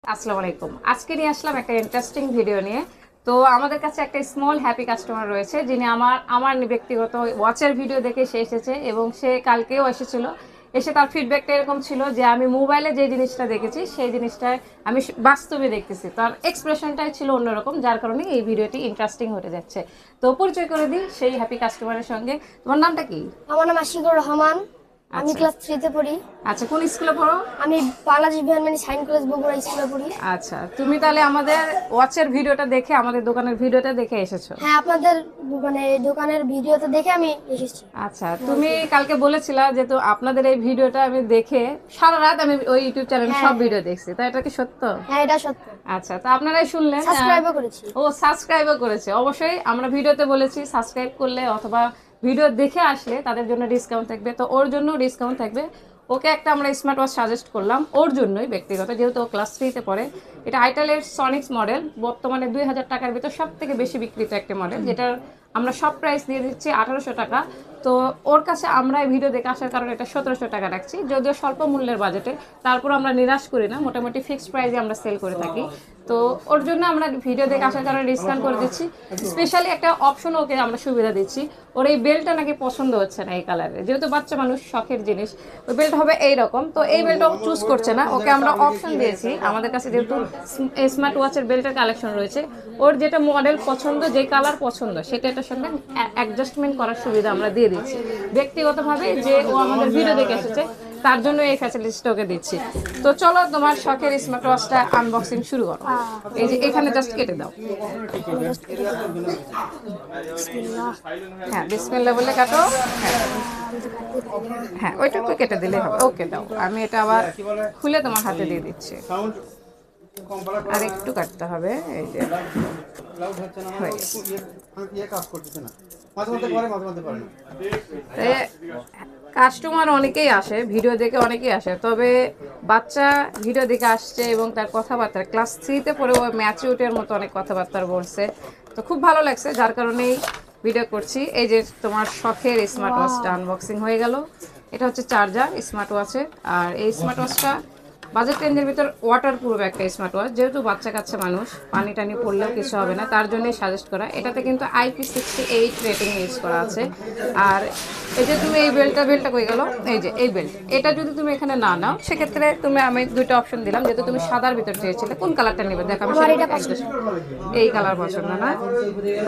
আসসালামু আলাইকুম। আজকে নিয়ে আসলাম একটা ইন্টারেস্টিং ভিডিও নিয়ে। তো আমাদের কাছে একটা স্মল হ্যাপি কাস্টমার রয়েছে, যিনি আমার ব্যক্তিগত ওয়াচের ভিডিও দেখে সে এসেছে এবং সে কালকেও এসেছিল। এসে তার ফিডব্যাকটা এরকম ছিল যে আমি মোবাইলে যে জিনিসটা দেখেছি সেই জিনিসটা আমি বাস্তবে দেখতেছি। তার এক্সপ্রেশনটাই ছিল অন্যরকম, যার কারণে এই ভিডিওটি ইন্টারেস্টিং হতে যাচ্ছে। তো পরিচয় করে দিই সেই হ্যাপি কাস্টমারের সঙ্গে। তোমার নামটা কি? আমার নাম আশিকুর রহমান। আমি আচ্ছা ক্লাস 3 তে পড়ি। আচ্ছা, কোন স্কুলে পড়ো? আমি বাংলাদেশ বিহানমানি সাইন কলেজ বগুড়া স্কুলে পড়ি। আচ্ছা, তুমি তাহলে আমাদের ওয়াচের ভিডিওটা দেখে আমাদের দোকানের ভিডিওটা দেখে এসেছো? হ্যাঁ, আপনাদের দোকানের ভিডিওতে দেখে আমি এসেছি। আচ্ছা, তুমি কালকে বলেছিলা যে তো আপনাদের এই ভিডিওটা আমি দেখে সারা রাত আমি ওই ইউটিউব চ্যানেলে সব ভিডিও দেখছি, তাই এটা কি সত্য? হ্যাঁ, এটা সত্য। আচ্ছা, তো আপনারাই শুনলেন। সাবস্ক্রাইবও করেছি। ও, সাবস্ক্রাইবও করেছে। অবশ্যই আমরা ভিডিওতে বলেছি সাবস্ক্রাইব করলে অথবা ভিডিও দেখে আসলে তাদের জন্য ডিসকাউন্ট থাকবে, তো ওর জন্য ডিসকাউন্ট থাকবে। ওকে একটা আমরা স্মার্ট ওয়াচ সাজেস্ট করলাম ওর জন্যই ব্যক্তিগত, যেহেতু ও ক্লাস 3-তে পড়ে। এটা আইটেলের সনিক্স মডেল, বর্তমানে 2000 টাকার ভিতর সব থেকে বেশি বিক্রিত একটা মডেল, যেটার আমরা সব প্রাইস দিয়ে দিচ্ছি 1800 টাকা। তো ওর কাছে আমরা এই ভিডিও দেখে আসার কারণে এটা 1700 টাকা রাখছি, যদিও স্বল্প মূল্যের বাজেটে। তারপর আমরা নিরাশ করি না, মোটামুটি ফিক্সড প্রাইসে আমরা সেল করে থাকি। তো ওর জন্য আমরা ভিডিও দেখে আসার কারণে ডিসকাউন্ট করে দিচ্ছি। স্পেশালি একটা অপশন ওকে আমরা সুবিধা দিচ্ছি। ওর এই বেল্টটা নাকি পছন্দ হচ্ছে না এই কালারে, যেহেতু বাচ্চা মানুষ শখের জিনিস, ওই বেল্ট হবে এইরকম। তো এই বেল্টটা চুজ করছে না, ওকে আমরা অপশন দিয়েছি। আমাদের কাছে যেহেতু স্মার্ট ওয়াচের বেল্টের কালেকশন রয়েছে, ওর যেটা মডেল পছন্দ, যে কালার পছন্দ, সেটা এটার সঙ্গে অ্যাডজাস্টমেন্ট করার সুবিধা আমরা দিয়ে দিচ্ছি ব্যক্তিগতভাবে। যে ও আমাদের ভিডিও দেখে এসেছে তার জন্য এই ফ্যাসিলিটিসটা ওকে দিচ্ছি। তো চলো তোমার শখের স্মার্ট ওয়াচটা আনবক্সিং শুরু করো। এই যে এখানে জাস্ট কেটে দাও। হ্যাঁ, বিসমিল্লাহ বলে কাটো। হ্যাঁ হ্যাঁ, ওইটুকু কেটে দিলেই হবে। ওকে, দাও। আমি এটা আবার খুলে তোমার হাতে দিয়ে দিচ্ছি। আর একটু কাটতে হবে। এই যে কাস্টমার অনেকেই আসে, ভিডিও দেখে অনেকেই আসে, তবে বাচ্চা ভিডিও দেখে আসছে এবং তার কথাবার্তা ক্লাস 3-তে পড়ে ও ম্যাচিউরিটির মতো অনেক কথাবার্তা বলছে। তো খুব ভালো লাগছে, যার কারণেই ভিডিও করছি। এই যে তোমার শখের স্মার্ট ওয়াচটা আনবক্সিং হয়ে গেল। এটা হচ্ছে চার্জার স্মার্ট ওয়াচের। আর এই স্মার্ট ওয়াচটা বাজেট রেঞ্জের ভিতর ওয়াটার প্রুফ একটা স্মার্ট ওয়াচ, যেহেতু বাচ্চা কাচ্চা মানুষ পানি টানি পড়লেও কিছু হবে না, তার জন্যই সাজেস্ট করা। এটাতে কিন্তু IP68 রেটিং ইউজ করা আছে। আর এই যে তুমি এই বেল্টটা কই গেল, এই যে এই বেল্ট, এটা যদি তুমি এখানে না নাও সেক্ষেত্রে আমি দুইটা অপশন দিলাম, যেহেতু তুমি সাদার ভিতর চেয়েছিলে। কোন কালারটা নেবে দেখো, আমি এই কালার পছন্দ না।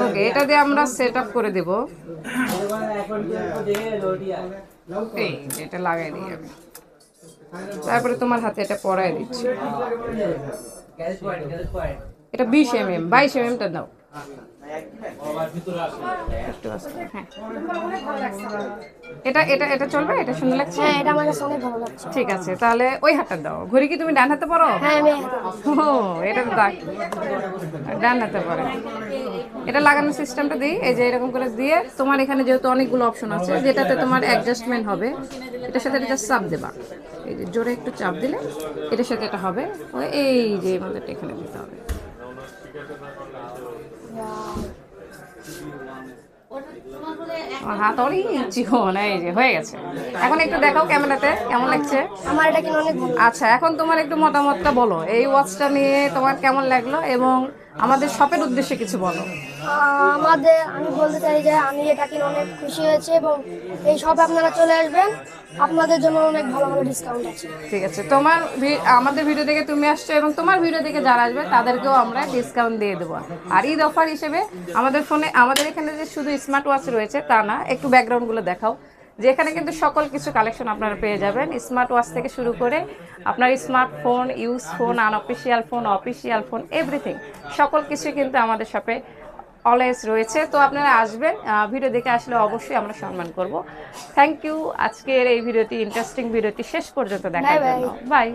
ওকে, এটা দিয়ে আমরা সেট আপ করে দেব। এই এটা লাগাই দিই আমি, তারপরে তোমার হাতে এটা পরাই দিচ্ছি। এটা 20mm, 22mmটা দাও। হ্যাঁ, এটা এটা এটা চলবে? এটা সুন্দর লাগছে? হ্যাঁ, এটা আমার কাছে অনেক ভালো লাগছে। ঠিক আছে, তাহলে ওই হাতটা দাও। ঘড়ি কি তুমি ডান হাতে পরো? হ্যাঁ, আমি ও, এটা তো ডান হাতে পরে। এটা লাগানোর সিস্টেমটা দিই। এই যে এরকম করে দিয়ে তোমার এখানে যেহেতু অনেকগুলো অপশন আছে, যেটাতে তোমার অ্যাডজাস্টমেন্ট হবে, এটার সাথে এটা চাপ দেবা। এই যে জোরে একটু চাপ দিলে এটার সাথে এটা হবে। এই যে আমাদের এখানে দিতে হবে। হাত অনেক চিকন। এই যে হয়ে গেছে। এখন একটু দেখাও ক্যামেরাতে কেমন লাগছে। আমার এটা কিনে অনেক ভালো। আচ্ছা, এখন তোমার একটু মতামতটা বলো, এই ওয়াচটা নিয়ে তোমার কেমন লাগলো এবং আমাদের শপের উদ্দেশ্যে কিছু বলো। আমি বলতে চাই যে আমি এটা কিনে অনেক খুশি হয়েছি এবং এই শপে আপনারা চলে আসবেন, আপনাদের জন্য অনেক ভালো ভালো ডিসকাউন্ট আছে। ঠিক আছে, আমাদের ভিডিও দেখে তুমি আসছো এবং তোমার ভিডিও দেখে যারা আসবে তাদেরকেও আমরা ডিসকাউন্ট দিয়ে দেবো। আর ঈদ অফার হিসেবে আমাদের এখানে যে শুধু স্মার্ট ওয়াচ রয়েছে তা না, একটু ব্যাকগ্রাউন্ডগুলো দেখাও। যে এখানে কিন্তু সকল কিছু কালেকশন আপনারা পেয়ে যাবেন, স্মার্ট ওয়াচ থেকে শুরু করে আপনার smartphone, use phone, unofficial phone, official phone, everything সকল কিছু কিন্তু আমাদের শপে অলওয়েজ রয়েছে। তো আপনারা আসবেন, ভিডিও দেখে আসলে অবশ্যই আমরা সম্মান করব। থ্যাংক ইউ আজকের এই ভিডিওটি, ইন্টারেস্টিং ভিডিওটি শেষ পর্যন্ত দেখার জন্য। বাই।